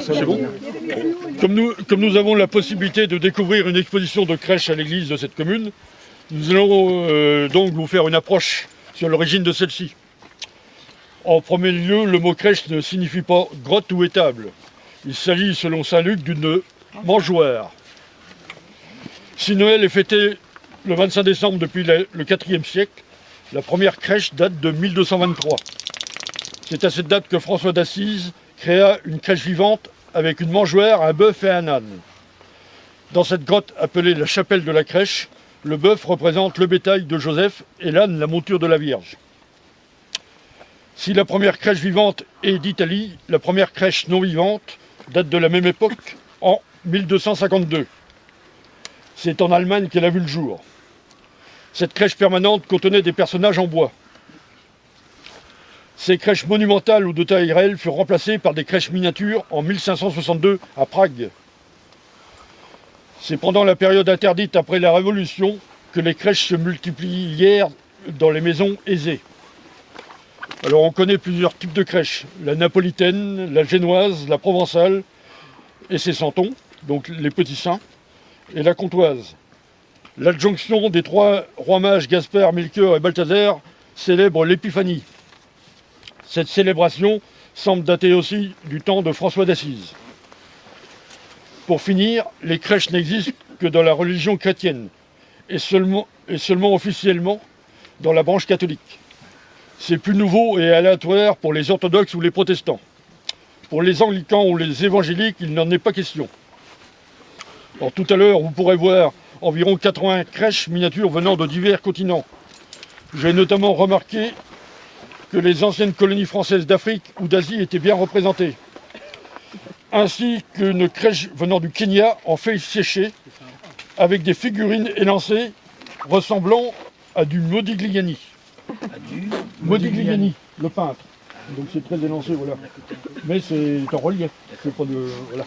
C'est bon. Comme nous avons la possibilité de découvrir une exposition de crèche à l'église de cette commune, nous allons donc vous faire une approche sur l'origine de celle-ci. En premier lieu, le mot crèche ne signifie pas grotte ou étable. Il s'agit, selon saint Luc, d'une mangeoire. Si Noël est fêté le 25 décembre depuis le IVe siècle, la première crèche date de 1223. C'est à cette date que François d'Assise créa une crèche vivante avec une mangeoire, un bœuf et un âne. Dans cette grotte appelée la chapelle de la crèche, le bœuf représente le bétail de Joseph et l'âne la monture de la Vierge. Si la première crèche vivante est d'Italie, la première crèche non vivante date de la même époque, en 1252. C'est en Allemagne qu'elle a vu le jour. Cette crèche permanente contenait des personnages en bois. Ces crèches monumentales ou de taille réelle furent remplacées par des crèches miniatures en 1562 à Prague. C'est pendant la période interdite après la Révolution que les crèches se multiplièrent dans les maisons aisées. Alors on connaît plusieurs types de crèches, la napolitaine, la génoise, la provençale et ses santons, donc les petits saints, et la comtoise. L'adjonction des trois rois mages Gaspard, Melchior et Balthazar célèbre l'épiphanie. Cette célébration semble dater aussi du temps de François d'Assise. Pour finir, les crèches n'existent que dans la religion chrétienne et seulement officiellement dans la branche catholique. C'est plus nouveau et aléatoire pour les orthodoxes ou les protestants. Pour les anglicans ou les évangéliques, il n'en est pas question. Alors, tout à l'heure, vous pourrez voir environ 80 crèches miniatures venant de divers continents. J'ai notamment remarqué que les anciennes colonies françaises d'Afrique ou d'Asie étaient bien représentées, ainsi qu'une crèche venant du Kenya en feuilles séchées, avec des figurines élancées ressemblant à du Modigliani. Modigliani, le peintre. Donc c'est très élancé, voilà. Mais c'est en relief. C'est pas de. Voilà.